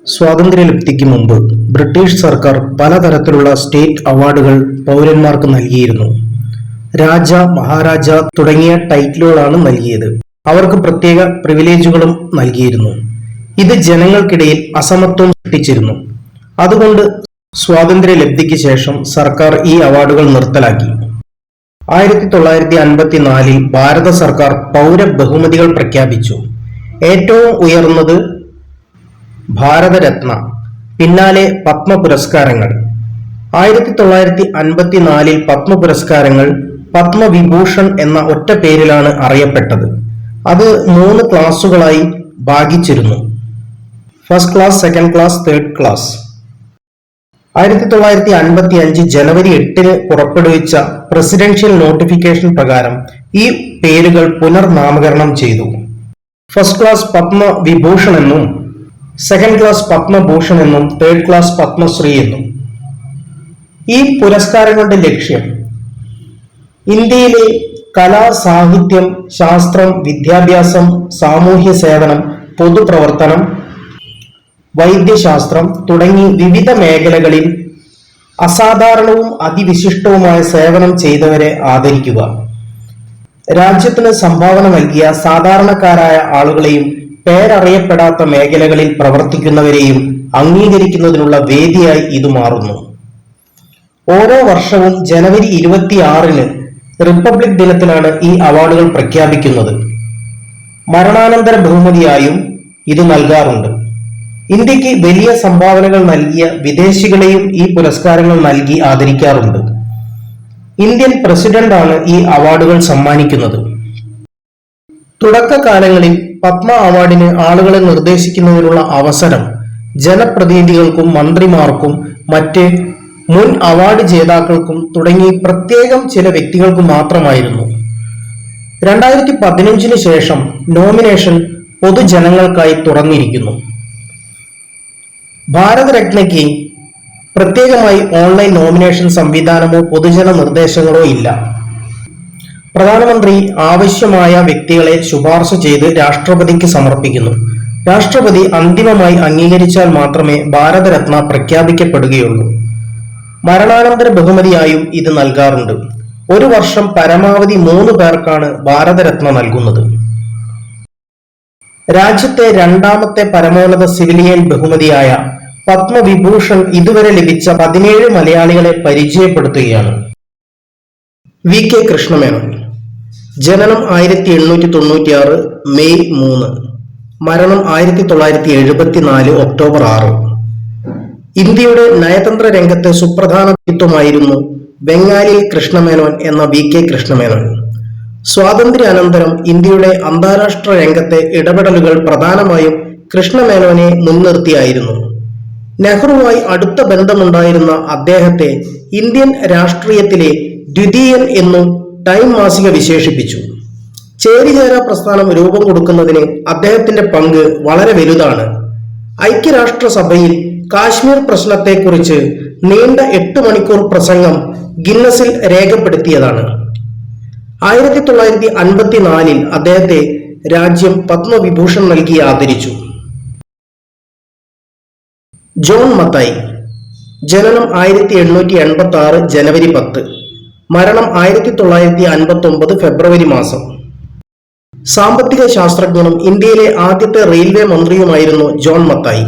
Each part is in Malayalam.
സ്വാതന്ത്ര്യലബ്ധിക്ക് മുമ്പ് ബ്രിട്ടീഷ് സർക്കാർ പലതരത്തിലുള്ള സ്റ്റേറ്റ് അവാർഡുകൾ പൗരന്മാർക്ക് നൽകിയിരുന്നു. രാജ, മഹാരാജ തുടങ്ങിയ ടൈറ്റിലുകളാണ് നൽകിയത്. അവർക്ക് പ്രത്യേക പ്രിവിലേജുകളും നൽകിയിരുന്നു. ഇത് ജനങ്ങൾക്കിടയിൽ അസമത്വം സൃഷ്ടിച്ചിരുന്നു. അതുകൊണ്ട് സ്വാതന്ത്ര്യലബ്ധിക്ക് ശേഷം സർക്കാർ ഈ അവാർഡുകൾ നിർത്തലാക്കി. 1954 ഭാരത സർക്കാർ പൗര ബഹുമതികൾ പ്രഖ്യാപിച്ചു. ഏറ്റവും ഉയർന്നത് ഭാരതരത്ന, പിന്നാലെ പത്മ പുരസ്കാരങ്ങൾ. 1954 പത്മ പുരസ്കാരങ്ങൾ പത്മവിഭൂഷൺ എന്ന ഒറ്റ പേരിലാണ് അറിയപ്പെട്ടത്. അത് 3 ക്ലാസുകളായി ഭാഗിച്ചിരുന്നു: first class, second class, third class. 1955 ജനുവരി 8 പുറപ്പെടുവിച്ച പ്രസിഡൻഷ്യൽ നോട്ടിഫിക്കേഷൻ പ്രകാരം ഈ പേരുകൾ പുനർനാമകരണം ചെയ്തു. ഫസ്റ്റ് ക്ലാസ് പത്മവിഭൂഷൺ എന്നും, സെക്കൻഡ് ക്ലാസ് പത്മഭൂഷൺ എന്നും, തേർഡ് ക്ലാസ് പത്മശ്രീ എന്നും. ഈ പുരസ്കാരങ്ങളുടെ ലക്ഷ്യം ഇന്ത്യയിലെ കല, സാഹിത്യം, ശാസ്ത്രം, വിദ്യാഭ്യാസം, സാമൂഹ്യ സേവനം, പൊതുപ്രവർത്തനം, വൈദ്യശാസ്ത്രം തുടങ്ങി വിവിധ മേഖലകളിൽ അസാധാരണവും അതിവിശിഷ്ടവുമായ സേവനം ചെയ്തവരെ ആദരിക്കുക. രാജ്യത്തിന് സംഭാവന നൽകിയ സാധാരണക്കാരായ ആളുകളെയും പേരറിയപ്പെടാത്ത മേഖലകളിൽ പ്രവർത്തിക്കുന്നവരെയും അംഗീകരിക്കുന്നതിനുള്ള വേദിയായി ഇത് മാറുന്നു. ഓരോ വർഷവും ജനുവരി 26 റിപ്പബ്ലിക് ദിനത്തിലാണ് ഈ അവാർഡുകൾ പ്രഖ്യാപിക്കുന്നത്. മരണാനന്തര ബഹുമതിയായും ഇത് നൽകാറുണ്ട്. ഇന്ത്യക്ക് വലിയ സംഭാവനകൾ നൽകിയ വിദേശികളെയും ഈ പുരസ്കാരങ്ങൾ നൽകി ആദരിക്കാറുണ്ട്. ഇന്ത്യൻ പ്രസിഡന്റാണ് ഈ അവാർഡുകൾ സമ്മാനിക്കുന്നത്. തുടക്കകാലങ്ങളിൽ പത്മ അവാർഡിന് ആളുകളെ നിർദ്ദേശിക്കുന്നതിനുള്ള അവസരം ജനപ്രതിനിധികൾക്കും മന്ത്രിമാർക്കും മറ്റ് മുൻ അവാർഡ് ജേതാക്കൾക്കും തുടങ്ങി പ്രത്യേകം ചില വ്യക്തികൾക്കും മാത്രമായിരുന്നു. 2015 ശേഷം നോമിനേഷൻ പൊതുജനങ്ങൾക്കായി തുറന്നിരിക്കുന്നു. ഭാരതരത്നയ്ക്ക് പ്രത്യേകമായി ഓൺലൈൻ നോമിനേഷൻ സംവിധാനമോ പൊതുജന നിർദ്ദേശങ്ങളോ ഇല്ല. പ്രധാനമന്ത്രി ആവശ്യമായ വ്യക്തികളെ ശുപാർശ ചെയ്ത് രാഷ്ട്രപതിക്ക് സമർപ്പിക്കുന്നു. രാഷ്ട്രപതി അന്തിമമായി അംഗീകരിച്ചാൽ മാത്രമേ ഭാരതരത്ന പ്രഖ്യാപിക്കപ്പെടുകയുള്ളൂ. മരണാനന്തര ബഹുമതിയായും ഇത് നൽകാറുണ്ട്. ഒരു വർഷം പരമാവധി 3 പേർക്കാണ് ഭാരതരത്ന നൽകുന്നത്. രാജ്യത്തെ രണ്ടാമത്തെ പരമോന്നത സിവിലിയൻ ബഹുമതിയായ പത്മവിഭൂഷൺ ഇതുവരെ ലഭിച്ച 17 മലയാളികളെ പരിചയപ്പെടുത്തുകയാണ്. വി.കെ. കൃഷ്ണമേനോൻ. ജനനം 1896 മെയ് 3, മരണം 1974 ഒക്ടോബർ 6. ഇന്ത്യയുടെ നയതന്ത്ര രംഗത്തെ സുപ്രധാന വ്യക്തിത്വമായിരുന്നു ബംഗാളിൽ കൃഷ്ണമേനോൻ എന്ന വി.കെ. കൃഷ്ണമേനോൻ. സ്വാതന്ത്ര്യാനന്തരം ഇന്ത്യയുടെ അന്താരാഷ്ട്ര രംഗത്തെ ഇടപെടലുകൾ പ്രധാനമായും കൃഷ്ണമേനോനെ മുൻനിർത്തിയായിരുന്നു. നെഹ്റുവുമായി അടുത്ത ബന്ധമുണ്ടായിരുന്ന അദ്ദേഹത്തെ ഇന്ത്യൻ രാഷ്ട്രീയത്തിലെ ദ്വിതീയൻ എന്നും ടൈം മാസിക വിശേഷിപ്പിച്ചു. ചേരിചേരാ പ്രസ്ഥാനം രൂപം കൊടുക്കുന്നതിന് അദ്ദേഹത്തിന്റെ പങ്ക് വളരെ വലുതാണ്. ഐക്യരാഷ്ട്രസഭയിൽ കാശ്മീർ പ്രശ്നത്തെക്കുറിച്ച് നീണ്ട 8 മണിക്കൂർ പ്രസംഗം ഗിന്നസിൽ രേഖപ്പെടുത്തിയതാണ്. 1954 അദ്ദേഹത്തെ രാജ്യം പത്മവിഭൂഷൺ നൽകി ആദരിച്ചു. ജോൺ മത്തായി. ജനനം 1886 ജനുവരി 10, മരണം 1959 ഫെബ്രുവരി മാസം. സാമ്പത്തിക ശാസ്ത്രജ്ഞനും ഇന്ത്യയിലെ ആദ്യത്തെ റെയിൽവേ മന്ത്രിയുമായിരുന്നു ജോൺ മത്തായി.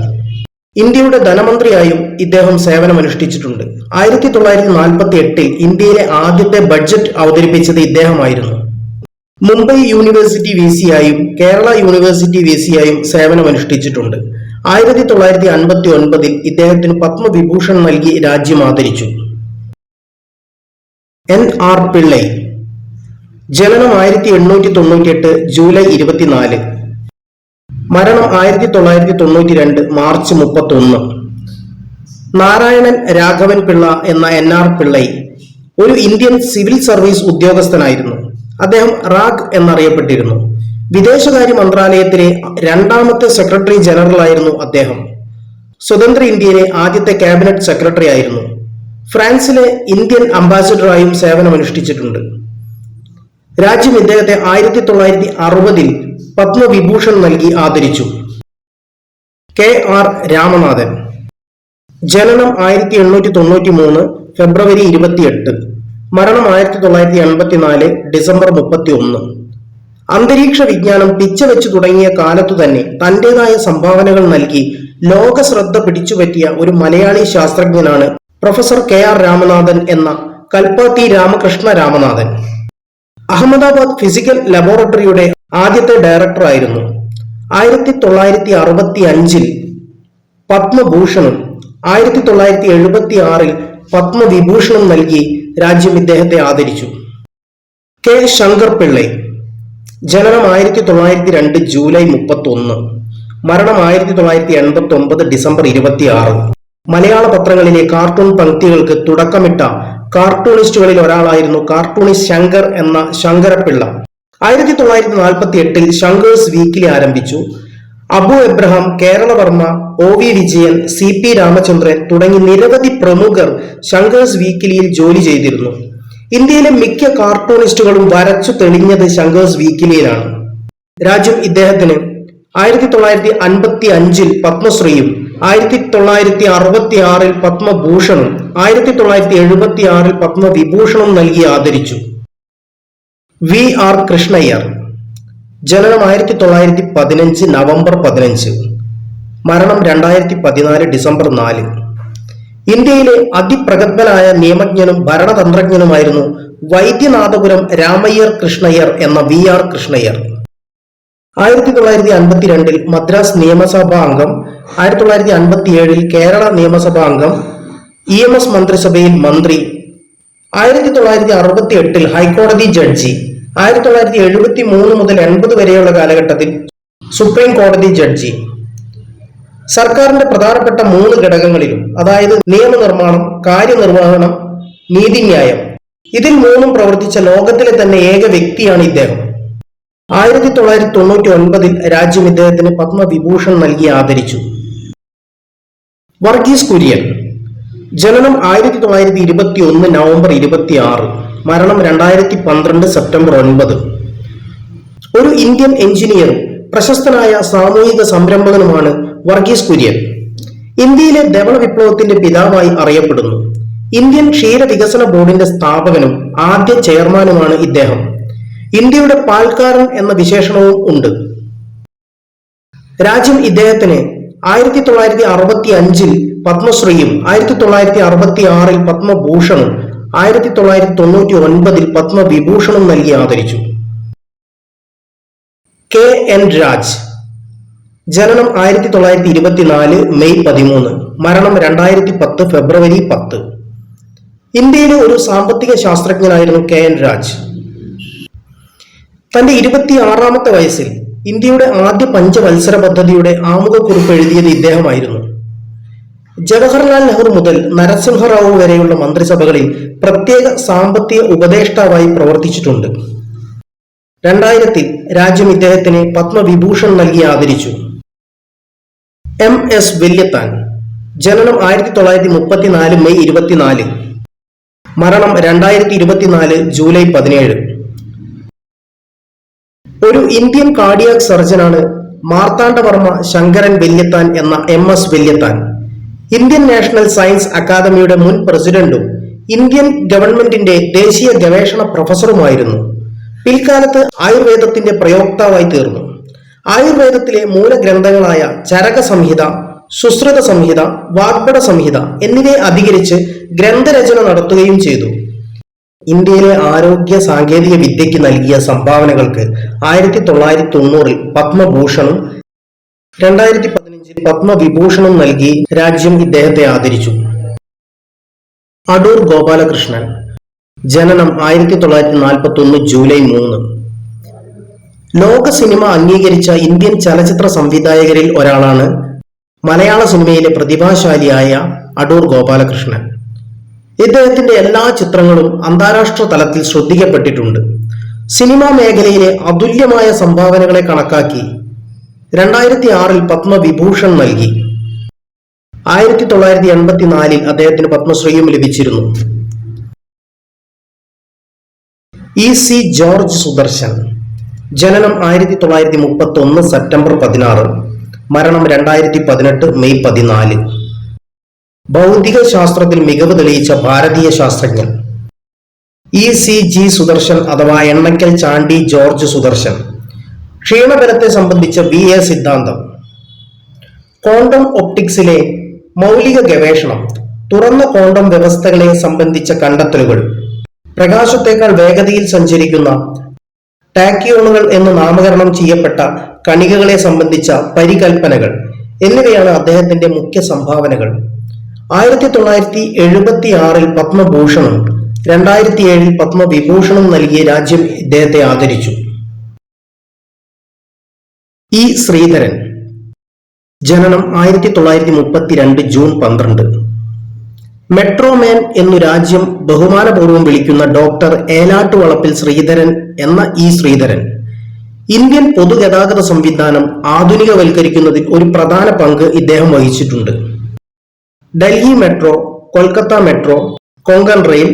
ഇന്ത്യയുടെ ധനമന്ത്രിയായും ഇദ്ദേഹം സേവനമനുഷ്ഠിച്ചിട്ടുണ്ട്. 1948 ഇന്ത്യയിലെ ആദ്യത്തെ ബഡ്ജറ്റ് അവതരിപ്പിച്ചത് ഇദ്ദേഹമായിരുന്നു. മുംബൈ യൂണിവേഴ്സിറ്റി വിസിയായും കേരള യൂണിവേഴ്സിറ്റി വിസിയായും സേവനമനുഷ്ഠിച്ചിട്ടുണ്ട്. 1959 ഇദ്ദേഹത്തിന് പത്മവിഭൂഷൺ നൽകി രാജ്യം ആദരിച്ചു. N.R. പിള്ളൈ. ജനനം 1898 ജൂലൈ 24, മരണം 1992 മാർച്ച് 31. നാരായണൻ രാഘവൻ പിള്ള എന്ന N.R. പിള്ളൈ ഒരു ഇന്ത്യൻ സിവിൽ സർവീസ് ഉദ്യോഗസ്ഥനായിരുന്നു. അദ്ദേഹം റാഗ് എന്നറിയപ്പെട്ടിരുന്നു. വിദേശകാര്യ മന്ത്രാലയത്തിലെ 2ാമത്തെ സെക്രട്ടറി ജനറൽ ആയിരുന്നു അദ്ദേഹം. സ്വതന്ത്ര ഇന്ത്യയിലെ ആദ്യത്തെ ക്യാബിനറ്റ് സെക്രട്ടറി ആയിരുന്നു. ഫ്രാൻസിലെ ഇന്ത്യൻ അംബാസിഡറായും സേവനമനുഷ്ഠിച്ചിട്ടുണ്ട്. രാജ്യം ഇദ്ദേഹത്തെ 1960 പത്മവിഭൂഷൺ നൽകി ആദരിച്ചു. KR രാമനാഥൻ. ജനനം 1893 ഫെബ്രുവരി 28, മരണം 1984 ഡിസംബർ 31. അന്തരീക്ഷ വിജ്ഞാനം പിച്ചവെച്ചു തുടങ്ങിയ കാലത്തു തന്നെ തന്റേതായ സംഭാവനകൾ നൽകി ലോക ശ്രദ്ധ പിടിച്ചുപറ്റിയ ഒരു മലയാളി ശാസ്ത്രജ്ഞനാണ് പ്രൊഫസർ KR രാമനാഥൻ എന്ന കൽപ്പാത്തി രാമകൃഷ്ണ രാമനാഥൻ. അഹമ്മദാബാദ് ഫിസിക്കൽ ലബോറട്ടറിയുടെ ആദ്യത്തെ ഡയറക്ടറായിരുന്നു. 1965 പത്മഭൂഷണും 1976 പത്മവിഭൂഷണും നൽകി രാജ്യം ഇദ്ദേഹത്തെ ആദരിച്ചു. K. ശങ്കർ പിള്ളൈ. ജനനം 1902 ജൂലൈ 31, മരണം 1989 ഡിസംബർ 26. മലയാള പത്രങ്ങളിലെ കാർട്ടൂൺ പംക്തികൾക്ക് തുടക്കമിട്ട കാർട്ടൂണിസ്റ്റുകളിൽ ഒരാളായിരുന്നു കാർട്ടൂണിസ്റ്റ് ശങ്കർ എന്ന ശങ്കരപ്പിള്ള. 1948 ശങ്കേഴ്സ് വീക്കിലി ആരംഭിച്ചു. അബു എബ്രഹാം, കേരളവർമ്മ, OV വിജയൻ, CP രാമചന്ദ്രൻ തുടങ്ങി നിരവധി പ്രമുഖർ ശങ്കേഴ്സ് വീക്കിലിയിൽ ജോലി ചെയ്തിരുന്നു. ഇന്ത്യയിലെ മിക്ക കാർട്ടൂണിസ്റ്റുകളും വരച്ചു തെളിഞ്ഞത് ശങ്കേഴ്സ് വീക്കിലിയിലാണ്. രാജ്യം ഇദ്ദേഹത്തിന് 1955 പത്മശ്രീയും 1966 പത്മഭൂഷണും 1976 പത്മവിഭൂഷണും നൽകി ആദരിച്ചു. VR കൃഷ്ണയ്യർ. ജനനം 1915 നവംബർ 15, മരണം 2014 ഡിസംബർ 4. ഇന്ത്യയിലെ അതിപ്രഗത്ഭനായ നിയമജ്ഞനും ഭരണതന്ത്രജ്ഞനുമായിരുന്നു വൈദ്യനാഥപുരം രാമയ്യർ കൃഷ്ണയ്യർ എന്ന VR കൃഷ്ണയ്യർ. 1952 മദ്രാസ് നിയമസഭാ അംഗം, 1957 കേരള നിയമസഭാ അംഗം, EMS മന്ത്രിസഭയിൽ മന്ത്രി, 1968 ഹൈക്കോടതി ജഡ്ജി, 1973 മുതൽ 80 വരെയുള്ള കാലഘട്ടത്തിൽ സുപ്രീം കോടതി ജഡ്ജി. സർക്കാരിന്റെ പ്രധാനപ്പെട്ട 3 ഘടകങ്ങളിലും, അതായത് നിയമനിർമ്മാണം, കാര്യനിർവഹണം, നീതിന്യായം, ഇതിൽ 3ഉം പ്രവർത്തിച്ച ലോകത്തിലെ തന്നെ ഏക വ്യക്തിയാണ് ഇദ്ദേഹം. 1999 രാജ്യം ഇദ്ദേഹത്തിന് പത്മവിഭൂഷൺ നൽകി ആദരിച്ചു. വർഗീസ് കുര്യൻ. ജനനം 1921 നവംബർ 26, മരണം 2012 സെപ്റ്റംബർ 9. ഒരു ഇന്ത്യൻ എഞ്ചിനീയറും പ്രശസ്തനായ സാമൂഹിക സംരംഭകനുമാണ് വർഗീസ് കുര്യൻ. ഇന്ത്യയിലെ ധവള വിപ്ലവത്തിന്റെ പിതാവായി അറിയപ്പെടുന്നു. ഇന്ത്യൻ ക്ഷീര വികസന ബോർഡിന്റെ സ്ഥാപകനും ആദ്യ ചെയർമാനുമാണ് ഇദ്ദേഹം. ഇന്ത്യയുടെ പാൽക്കാരൻ എന്ന വിശേഷണവും ഉണ്ട്. രാജ്യം ഇദ്ദേഹത്തിന് 1965 പത്മശ്രീയും 1966 പത്മഭൂഷണും 1999 പത്മവിഭൂഷണും നൽകി ആദരിച്ചു. KN രാജ്. ജനനം 1924 മെയ് 13, മരണം 2010 ഫെബ്രുവരി 10. ഇന്ത്യയിലെ ഒരു സാമ്പത്തിക ശാസ്ത്രജ്ഞനായിരുന്നു KN രാജ്. തന്റെ 26ാമത്തെ വയസ്സിൽ ഇന്ത്യയുടെ ആദ്യ പഞ്ചവത്സര പദ്ധതിയുടെ ആമുഖക്കുറിപ്പ് എഴുതിയത് ഇദ്ദേഹമായിരുന്നു. ജവഹർലാൽ നെഹ്റു മുതൽ നരസിംഹറാവു വരെയുള്ള മന്ത്രിസഭകളിൽ പ്രത്യേക സാമ്പത്തിക ഉപദേഷ്ടാവായി പ്രവർത്തിച്ചിട്ടുണ്ട്. 2000 രാജ്യം ഇദ്ദേഹത്തിന് പത്മവിഭൂഷൺ നൽകി ആദരിച്ചു. MS വല്യത്താൻ. ജനനം 1934 മെയ് 24, മരണം 2024 ജൂലൈ 17. ഒരു ഇന്ത്യൻ കാർഡിയാക് സർജനാണ് മാർത്താണ്ഡവർമ്മ ശങ്കരൻ വല്യത്താൻ എന്ന MS Valiathan. Indian national science അക്കാദമിയുടെ മുൻ പ്രസിഡന്റും ഇന്ത്യൻ ഗവൺമെന്റിന്റെ ദേശീയ ഗവേഷണ പ്രൊഫസറുമായിരുന്നു. പിൽക്കാലത്ത് ആയുർവേദത്തിന്റെ പ്രയോക്താവായി തീർന്നു. ആയുർവേദത്തിലെ മൂലഗ്രന്ഥങ്ങളായ ചരക സംഹിത, സുശ്രുത സംഹിത, വാഗ്ഭട സംഹിത എന്നിവയെ അധികരിച്ച് ഗ്രന്ഥരചന നടത്തുകയും ചെയ്തു. ഇന്ത്യയിലെ ആരോഗ്യ സാങ്കേതിക വിദ്യയ്ക്ക് നൽകിയ സംഭാവനകൾക്ക് 1990 പത്മഭൂഷണും 2015 പത്മവിഭൂഷണും നൽകി രാജ്യം ഇദ്ദേഹത്തെ ആദരിച്ചു. അടൂർ ഗോപാലകൃഷ്ണൻ. ജനനം 1941 ജൂലൈ 3. ലോക സിനിമ അംഗീകരിച്ച ഇന്ത്യൻ ചലച്ചിത്ര സംവിധായകരിൽ ഒരാളാണ് മലയാള സിനിമയിലെ പ്രതിഭാശാലിയായ അടൂർ ഗോപാലകൃഷ്ണൻ. ഇദ്ദേഹത്തിന്റെ എല്ലാ ചിത്രങ്ങളും അന്താരാഷ്ട്ര തലത്തിൽ ശ്രദ്ധിക്കപ്പെട്ടിട്ടുണ്ട്. സിനിമാ മേഖലയിലെ അതുല്യമായ സംഭാവനകളെ കണക്കാക്കി 2006 പത്മവിഭൂഷൺ നൽകി. 1984 അദ്ദേഹത്തിന് പത്മശ്രീയും ലഭിച്ചിരുന്നു. EC George Sudarshan. ജനനം 1931 സെപ്റ്റംബർ 16, മരണം 2018 മെയ് 14. ഭൗതിക ശാസ്ത്രത്തിൽ മികവ് തെളിയിച്ച ഭാരതീയ ശാസ്ത്രജ്ഞൻ ECG സുദർശൻ അഥവാ എണ്ണക്കൽ ചാണ്ടി ജോർജ് സുദർശൻ. ക്ഷീണബലത്തെ സംബന്ധിച്ച VA സിദ്ധാന്തം. ക്വാണ്ടം ഒപ്റ്റിക്സിലെ മൗലിക ഗവേഷണം, തുറന്ന ക്വാണ്ടം വ്യവസ്ഥകളെ സംബന്ധിച്ച കണ്ടെത്തലുകൾ, പ്രകാശത്തേക്കാൾ വേഗതയിൽ സഞ്ചരിക്കുന്ന ടാക്കിയോണുകൾ എന്ന് നാമകരണം ചെയ്യപ്പെട്ട കണികകളെ സംബന്ധിച്ച പരികൽപ്പനകൾ എന്നിവയാണ് അദ്ദേഹത്തിന്റെ മുഖ്യ സംഭാവനകൾ. 1976 പത്മഭൂഷണും 2007 പത്മവിഭൂഷണും നൽകിയ രാജ്യം ഇദ്ദേഹത്തെ ആദരിച്ചു. E. ശ്രീധരൻ. ജനനം 1932 ജൂൺ 12. മെട്രോമാൻ എന്നു രാജ്യം ബഹുമാനപൂർവ്വം വിളിക്കുന്ന ഡോക്ടർ ഏലാട്ടുവളപ്പിൽ ശ്രീധരൻ എന്ന E. ശ്രീധരൻ ഇന്ത്യൻ പൊതുഗതാഗത സംവിധാനം ആധുനികവൽക്കരിക്കുന്നതിൽ ഒരു പ്രധാന പങ്ക് ഇദ്ദേഹം വഹിച്ചിട്ടുണ്ട്. Delhi metro, Kolkata metro, Konkan rail,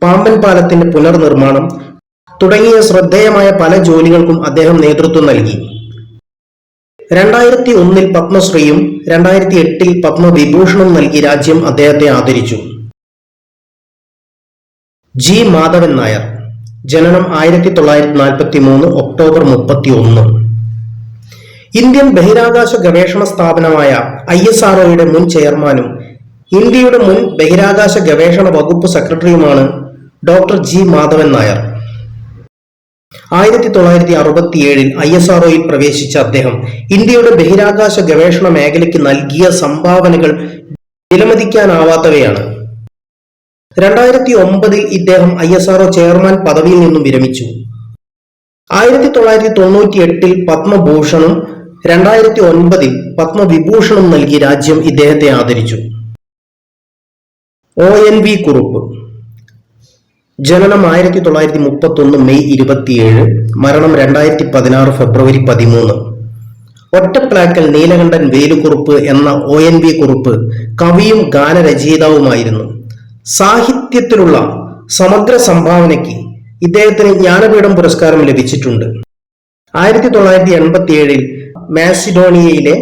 Pamban പാലത്തിന്റെ പുനർനിർമ്മാണം തുടങ്ങിയ ശ്രദ്ധേയമായ പല ജോലികൾക്കും അദ്ദേഹം നേതൃത്വം നൽകി. 2001 പത്മശ്രീയും 2008 പത്മവിഭൂഷണും നൽകി രാജ്യം അദ്ദേഹത്തെ ആദരിച്ചു. G. മാധവൻ നായർ. ജനനം 1943 ഒക്ടോബർ 31. ഇന്ത്യൻ ബഹിരാകാശ ഗവേഷണ സ്ഥാപനമായ ISROയുടെ മുൻ ചെയർമാനും ഇന്ത്യയുടെ മുൻ ബഹിരാകാശ ഗവേഷണ വകുപ്പ് സെക്രട്ടറിയുമാണ് ഡോക്ടർ G. മാധവൻ നായർ. 1967 ISROയിൽ പ്രവേശിച്ച അദ്ദേഹം ഇന്ത്യയുടെ ബഹിരാകാശ ഗവേഷണ മേഖലയ്ക്ക് നൽകിയ സംഭാവനകൾ വിലമതിക്കാനാവാത്തവയാണ്. 2009 ഇദ്ദേഹം ISRO ചെയർമാൻ പദവിയിൽ നിന്നും വിരമിച്ചു. 1998 പത്മഭൂഷണും 2009 പത്മവിഭൂഷണും നൽകി രാജ്യം ഇദ്ദേഹത്തെ ആദരിച്ചു. ONV കുറുപ്പ്. ജനനം 1931 മെയ് 27, മരണം 2016 ഫെബ്രുവരി 13. ഒറ്റപ്ലാക്കൽ നീലകണ്ഠൻ വേലുക്കുറുപ്പ് എന്ന ONV കുറുപ്പ് കവിയും ഗാനരചയിതാവുമായിരുന്നു. സാഹിത്യത്തിലുള്ള സമഗ്ര സംഭാവനയ്ക്ക് ഇദ്ദേഹത്തിന് ജ്ഞാനപീഠം പുരസ്കാരം ലഭിച്ചിട്ടുണ്ട്. 1987 മാസിഡോണിയയിലെ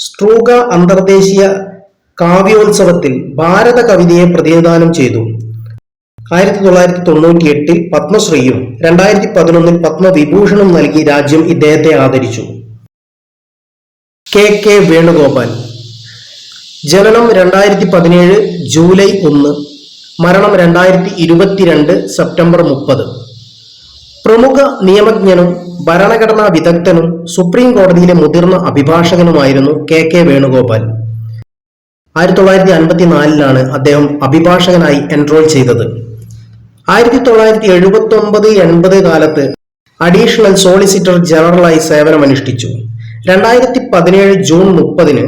സ്ട്രൂഗ അന്തർദേശീയ കാവ്യോത്സവത്തിൽ ഭാരത കവിതയെ പ്രതിനിധാനം ചെയ്തു. 1998 പത്മശ്രീയും 2011 പത്മവിഭൂഷണും നൽകി രാജ്യം ഇദ്ദേഹത്തെ ആദരിച്ചു. KK വേണുഗോപാൽ. ജനനം 2017 ജൂലൈ 1, മരണം 2022 സെപ്റ്റംബർ 30. പ്രമുഖ നിയമജ്ഞനും ഭരണഘടനാ വിദഗ്ധനും സുപ്രീം കോടതിയിലെ മുതിർന്ന അഭിഭാഷകനുമായിരുന്നു KK വേണുഗോപാൽ. 1954 അദ്ദേഹം അഭിഭാഷകനായി എൻറോൾ ചെയ്തത്. 1979-80 കാലത്ത് അഡീഷണൽ സോളിസിറ്റർ ജനറലായി സേവനമനുഷ്ഠിച്ചു. 2017 ജൂൺ 30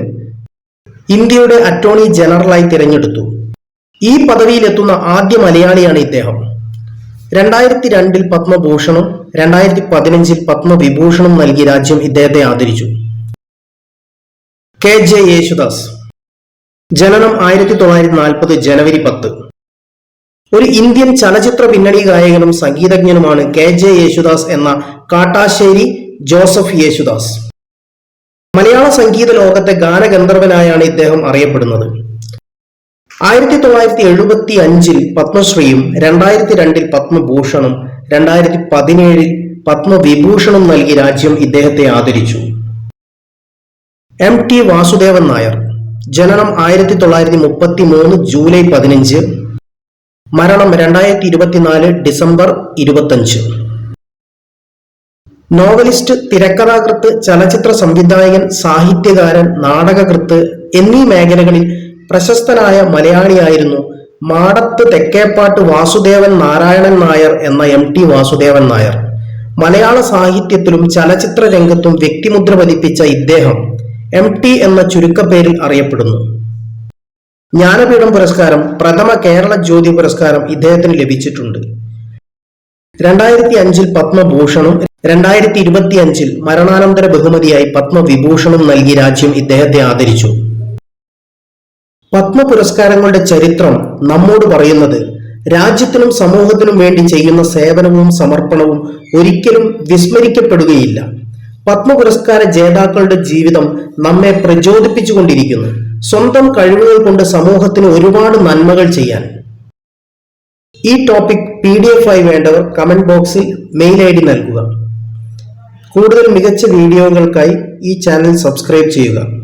ഇന്ത്യയുടെ അറ്റോർണി ജനറലായി തിരഞ്ഞെടുത്തു. ഈ പദവിയിലെത്തുന്ന ആദ്യ മലയാളിയാണ് ഇദ്ദേഹം. 2002 പത്മഭൂഷണും 2015 പത്മവിഭൂഷണും നൽകി രാജ്യം ഇദ്ദേഹത്തെ ആദരിച്ചു. KJ യേശുദാസ്. ജനനം 1940 ജനുവരി 10. ഒരു ഇന്ത്യൻ ചലച്ചിത്ര പിന്നണി ഗായകനും സംഗീതജ്ഞനുമാണ് KJ യേശുദാസ് എന്ന കാട്ടാശ്ശേരി ജോസഫ് യേശുദാസ്. മലയാള സംഗീത ലോകത്തെ ഗാനഗന്ധർവനായാണ് ഇദ്ദേഹം അറിയപ്പെടുന്നത്. 1975 പത്മശ്രീയും 2002 പത്മഭൂഷണും 2017 പത്മവിഭൂഷണും നൽകി രാജ്യം ഇദ്ദേഹത്തെ ആദരിച്ചു. MT വാസുദേവൻ നായർ. ജനനം 1933 ജൂലൈ 15, മരണം 2024 ഡിസംബർ 25. നോവലിസ്റ്റ്, തിരക്കഥാകൃത്ത്, ചലച്ചിത്ര സംവിധായകൻ, സാഹിത്യകാരൻ, നാടകകൃത്ത് എന്നീ മേഖലകളിൽ പ്രശസ്തനായ മലയാളിയായിരുന്നു മാടത്ത് തെക്കേപ്പാട്ട് വാസുദേവൻ നാരായണൻ നായർ എന്ന MT വാസുദേവൻ നായർ. മലയാള സാഹിത്യത്തിലും ചലച്ചിത്ര രംഗത്തും വ്യക്തിമുദ്ര പതിപ്പിച്ച ഇദ്ദേഹം MT എന്ന ചുരുക്കപ്പേരിൽ അറിയപ്പെടുന്നു. ജ്ഞാനപീഠം പുരസ്കാരം, പ്രഥമ കേരള ജ്യോതി പുരസ്കാരം ഇദ്ദേഹത്തിന് ലഭിച്ചിട്ടുണ്ട്. 2005 പത്മഭൂഷണും 2025 മരണാനന്തര ബഹുമതിയായി പത്മവിഭൂഷണും നൽകി രാജ്യം ഇദ്ദേഹത്തെ ആദരിച്ചു. പത്മ പുരസ്കാരങ്ങളുടെ ചരിത്രം നമ്മോട് പറയുന്നത് രാജ്യത്തിനും സമൂഹത്തിനും വേണ്ടി ചെയ്യുന്ന സേവനവും സമർപ്പണവും ഒരിക്കലും വിസ്മരിക്കപ്പെടുകയില്ല. പത്മ പുരസ്കാര ജേതാക്കളുടെ ജീവിതം നമ്മെ പ്രചോദിപ്പിച്ചുകൊണ്ടിരിക്കുന്നു. സ്വന്തം കഴിവുകൾ കൊണ്ട് സമൂഹത്തിന് ഒരുപാട് നന്മകൾ ചെയ്യാൻ. ഈ ടോപ്പിക് PDF ആയി വേണ്ടവർ കമന്റ് ബോക്സിൽ മെയിൽ ID നൽകുക. കൂടുതൽ മികച്ച വീഡിയോകൾക്കായി ഈ ചാനൽ സബ്സ്ക്രൈബ് ചെയ്യുക.